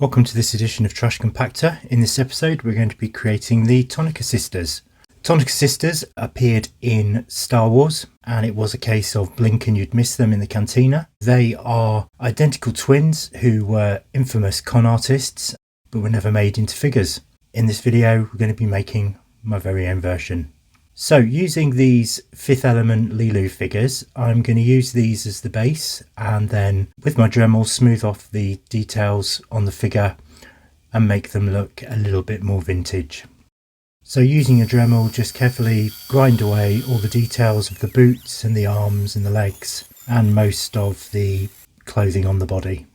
Welcome to this edition of Trash Compactor. In this episode we're going to be creating the Tonnika Sisters. Tonnika Sisters appeared in Star Wars and it was a case of blink and you'd miss them in the cantina. They are identical twins who were infamous con artists but were never made into figures. In this video we're going to be making my very own version. So using these Fifth Element Lilu figures, I'm going to use these as the base and then with my Dremel smooth off the details on the figure and make them look a little bit more vintage. So using a Dremel, just carefully grind away all the details of the boots and the arms and the legs and most of the clothing on the body.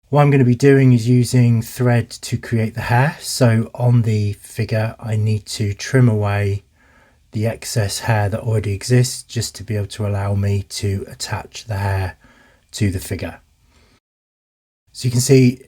What I'm going to be doing is using thread to create the hair. So on the figure I need to trim away the excess hair that already exists just to be able to allow me to attach the hair to the figure. So you can see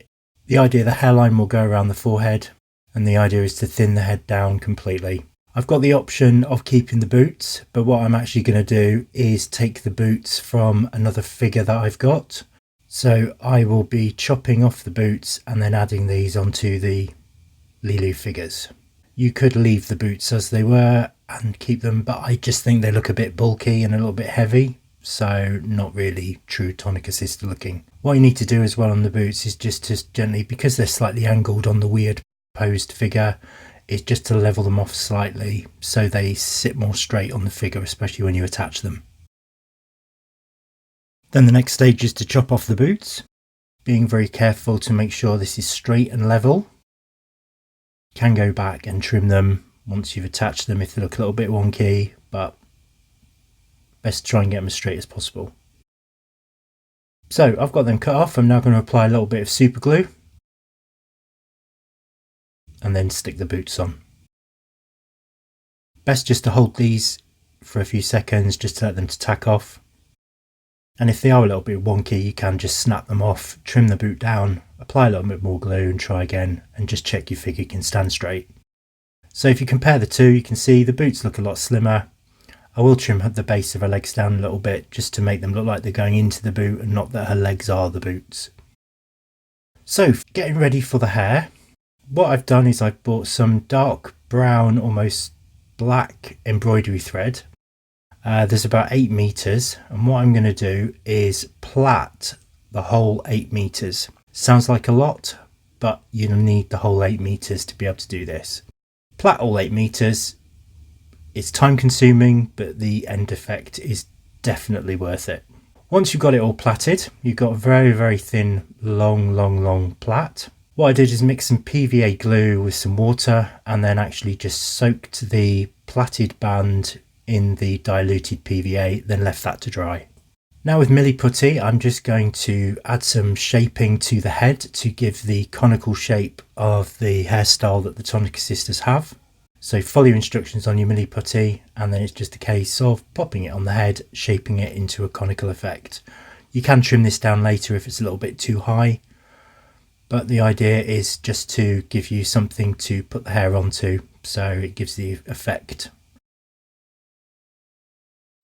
the idea the hairline will go around the forehead and the idea is to thin the head down completely. I've got the option of keeping the boots, but what I'm actually going to do is take the boots from another figure that I've got. So I will be chopping off the boots and then adding these onto the Lilu figures. You could leave the boots as they were and keep them, but I just think they look a bit bulky and a little bit heavy, so not really true Tonnika Sister looking. What you need to do as well on the boots is just to gently, because they're slightly angled on the weird posed figure, is just to level them off slightly so they sit more straight on the figure, especially when you attach them. Then the next stage is to chop off the boots, being very careful to make sure this is straight and level. You can go back and trim them once you've attached them if they look a little bit wonky, but best to try and get them as straight as possible. So I've got them cut off. I'm now going to apply a little bit of super glue and then stick the boots on. Best just to hold these for a few seconds just to let them to tack off. And if they are a little bit wonky, you can just snap them off, trim the boot down, apply a little bit more glue and try again and just check your figure can stand straight. So if you compare the two, you can see the boots look a lot slimmer. I will trim the base of her legs down a little bit just to make them look like they're going into the boot and not that her legs are the boots. So getting ready for the hair, what I've done is I've bought some dark brown, almost black embroidery thread. There's about 8 meters, and what I'm going to do is plait the whole 8 meters. Sounds like a lot, but you'll need the whole 8 meters to be able to do this. Plait all 8 meters. It's time consuming, but the end effect is definitely worth it. Once you've got it all plaited, you've got a very thin, long plait. What I did is mix some PVA glue with some water and then actually just soaked the plaited band in the diluted PVA, then left that to dry. Now with Milli Putty, I'm just going to add some shaping to the head to give the conical shape of the hairstyle that the Tonnika Sisters have. So follow your instructions on your Milli Putty and then it's just a case of popping it on the head, shaping it into a conical effect. You can trim this down later if it's a little bit too high, but the idea is just to give you something to put the hair onto so it gives the effect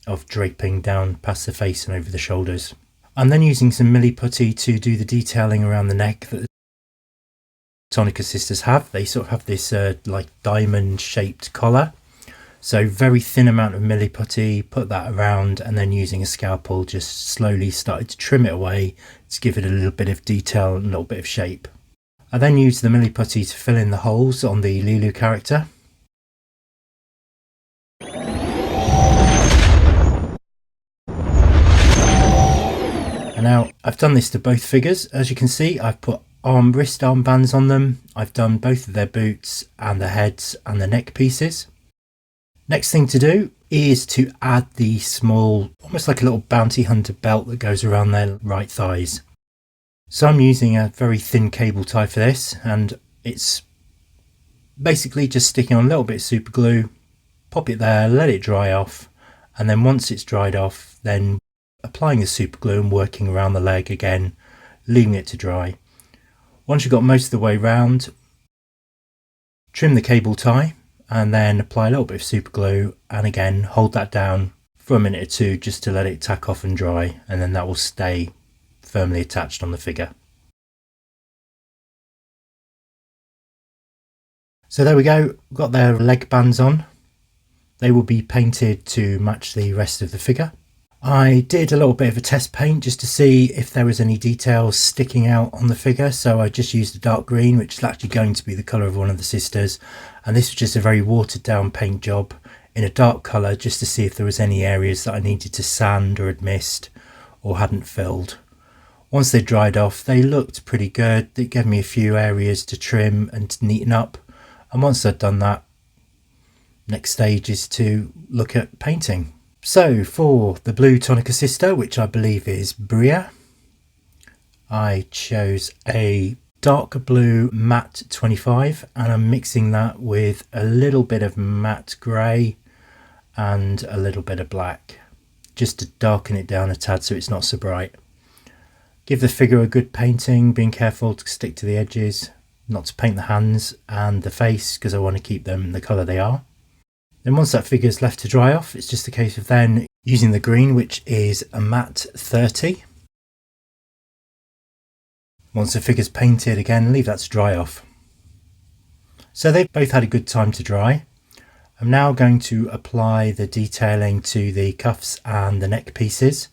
of draping down past the face and over the shoulders. I'm then using some Milli Putty to do the detailing around the neck that the Tonnika Sisters have. They sort of have this like diamond shaped collar. So very thin amount of Milli Putty, put that around and then using a scalpel just slowly started to trim it away to give it a little bit of detail and a little bit of shape. I then used the Milli Putty to fill in the holes on the Lilu character. And now I've done this to both figures. As you can see, I've put wrist armbands on them. I've done both of their boots and the heads and the neck pieces. Next thing to do is to add the small, almost like a little bounty hunter belt that goes around their right thighs. So I'm using a very thin cable tie for this, and it's basically just sticking on a little bit of super glue, pop it there, let it dry off, and then once it's dried off, then applying the super glue and working around the leg again, leaving it to dry. Once you've got most of the way round, trim the cable tie and then apply a little bit of super glue and again hold that down for a minute or two just to let it tack off and dry, and then that will stay firmly attached on the figure. So there we go, got their leg bands on. They will be painted to match the rest of the figure. I did a little bit of a test paint just to see if there was any details sticking out on the figure, so I just used a dark green, which is actually going to be the colour of one of the sisters, and this was just a very watered down paint job in a dark colour just to see if there was any areas that I needed to sand or had missed or hadn't filled. Once they dried off, they looked pretty good. It gave me a few areas to trim and to neaten up, and once I'd done that, next stage is to look at painting. So for the blue Tonnika sister, which I believe is Bria, I chose a dark blue matte 25, and I'm mixing that with a little bit of matte grey and a little bit of black, just to darken it down a tad so it's not so bright. Give the figure a good painting, being careful to stick to the edges, not to paint the hands and the face because I want to keep them the colour they are. Then once that figure is left to dry off, it's just a case of then using the green, which is a matte 30. Once the figure's painted again, leave that to dry off. So they've both had a good time to dry. I'm now going to apply the detailing to the cuffs and the neck pieces.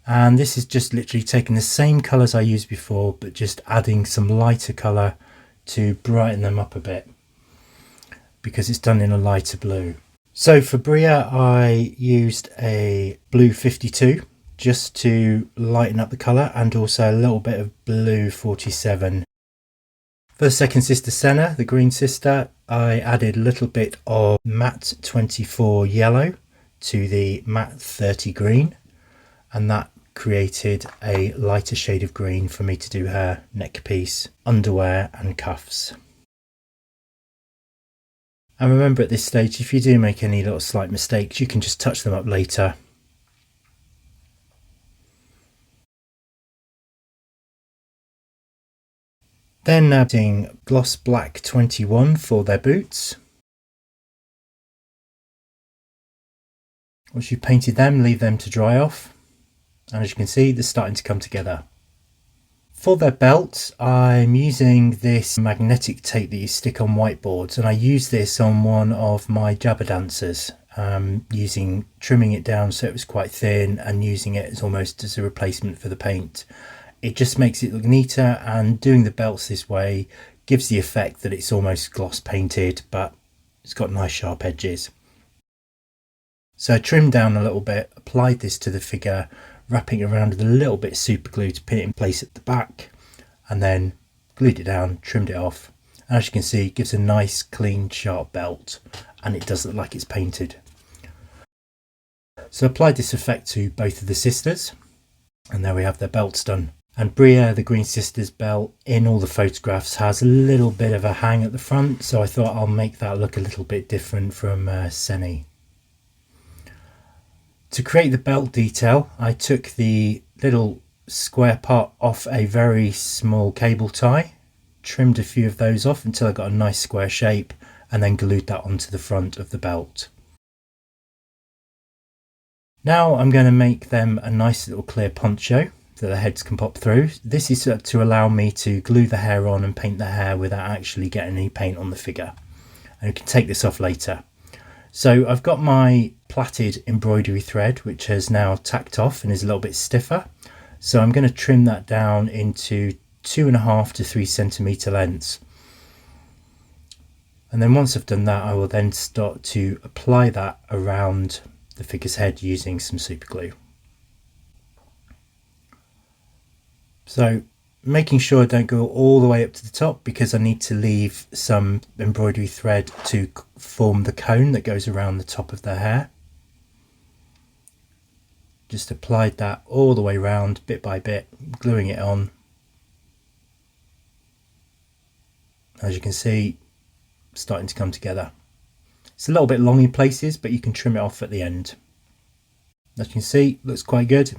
And this is just literally taking the same colours I used before, but just adding some lighter colour to brighten them up a bit, because it's done in a lighter blue. So for Bria, I used a blue 52 just to lighten up the colour, and also a little bit of blue 47. For the second sister Senna, the green sister, I added a little bit of matte 24 yellow to the matte 30 green, and that created a lighter shade of green for me to do her neck piece, underwear and cuffs. And remember, at this stage, if you do make any little slight mistakes, you can just touch them up later. Then adding gloss black 21 for their boots. Once you've painted them, leave them to dry off. And as you can see, they're starting to come together. For their belts, I'm using this magnetic tape that you stick on whiteboards, and I use this on one of my Jabba dancers, trimming it down so it was quite thin and using it as almost as a replacement for the paint. It just makes it look neater, and doing the belts this way gives the effect that it's almost gloss painted, but it's got nice sharp edges. So I trimmed down a little bit, applied this to the figure, wrapping it around with a little bit of super glue to pin it in place at the back, and then glued it down, trimmed it off. And as you can see, it gives a nice clean sharp belt, and it does look like it's painted. So I applied this effect to both of the sisters, and there we have their belts done. And Bria, the green sister's belt, in all the photographs has a little bit of a hang at the front, so I thought I'll make that look a little bit different from Senni. To create the belt detail, I took the little square part off a very small cable tie, trimmed a few of those off until I got a nice square shape, and then glued that onto the front of the belt. Now I'm going to make them a nice little clear poncho that the heads can pop through. This is to allow me to glue the hair on and paint the hair without actually getting any paint on the figure. And you can take this off later. So I've got my plaited embroidery thread, which has now tacked off and is a little bit stiffer. So I'm going to trim that down into 2.5 to 3 centimetre lengths. And then once I've done that, I will then start to apply that around the figure's head using some super glue. So making sure I don't go all the way up to the top, because I need to leave some embroidery thread to form the cone that goes around the top of their hair. Just applied that all the way around, bit by bit, gluing it on. As you can see, starting to come together. It's a little bit long in places, but you can trim it off at the end. As you can see, looks quite good.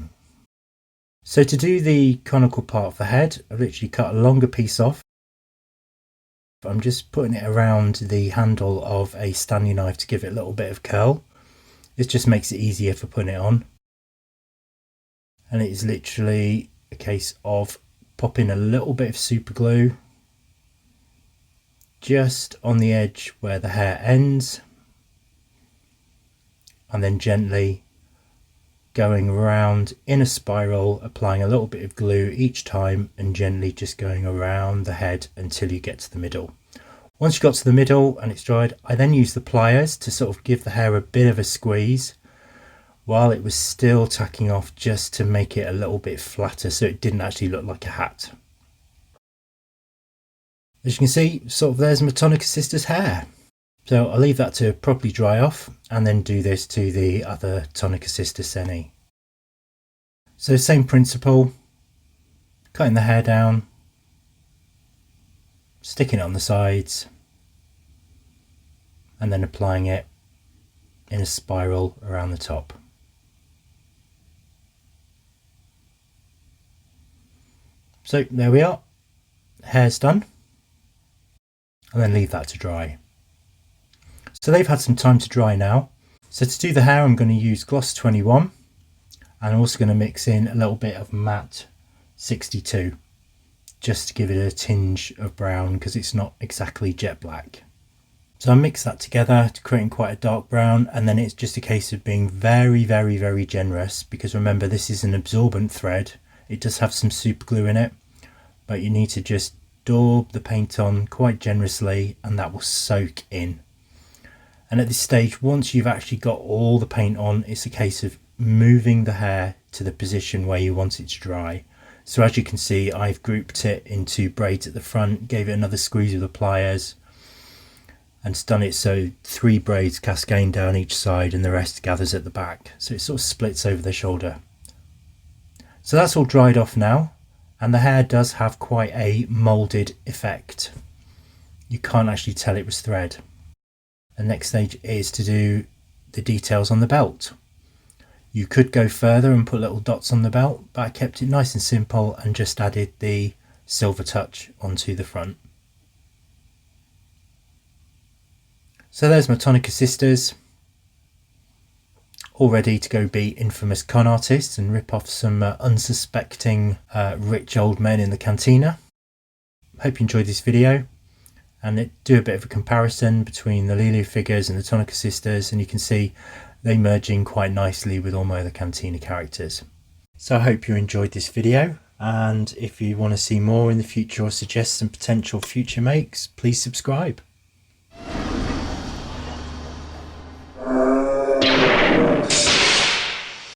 So to do the conical part of the head, I've literally cut a longer piece off. I'm just putting it around the handle of a Stanley knife to give it a little bit of curl. This just makes it easier for putting it on. And it is literally a case of popping a little bit of super glue just on the edge where the hair ends, and then gently going around in a spiral, applying a little bit of glue each time and gently just going around the head until you get to the middle. Once you got to the middle and it's dried, I then used the pliers to sort of give the hair a bit of a squeeze while it was still tacking off, just to make it a little bit flatter so it didn't actually look like a hat. As you can see, sort of there's my Tonnika Sisters hair. So I'll leave that to properly dry off and then do this to the other Tonnika Sisters Seni. So same principle, cutting the hair down, sticking it on the sides, and then applying it in a spiral around the top. So there we are, hair's done, and then leave that to dry. So they've had some time to dry now. So to do the hair, I'm going to use Gloss 21, and I'm also going to mix in a little bit of Matte 62, just to give it a tinge of brown because it's not exactly jet black. So I mix that together to creating quite a dark brown, and then it's just a case of being very, very, very generous, because remember, this is an absorbent thread. It does have some super glue in it, but you need to just daub the paint on quite generously and that will soak in. And at this stage, once you've actually got all the paint on, it's a case of moving the hair to the position where you want it to dry. So as you can see, I've grouped it into braids at the front, gave it another squeeze with the pliers, and done it so 3 braids cascade down each side and the rest gathers at the back. So it sort of splits over the shoulder. So that's all dried off now, and the hair does have quite a moulded effect. You can't actually tell it was thread. The next stage is to do the details on the belt. You could go further and put little dots on the belt, but I kept it nice and simple and just added the silver touch onto the front. So there's my Tonnika Sisters, all ready to go be infamous con artists and rip off some unsuspecting rich old men in the cantina. Hope you enjoyed this video, and do a bit of a comparison between the Lulu figures and the Tonnika Sisters, and you can see they merge in quite nicely with all my other cantina characters. So I hope you enjoyed this video, and if you want to see more in the future or suggest some potential future makes, please subscribe.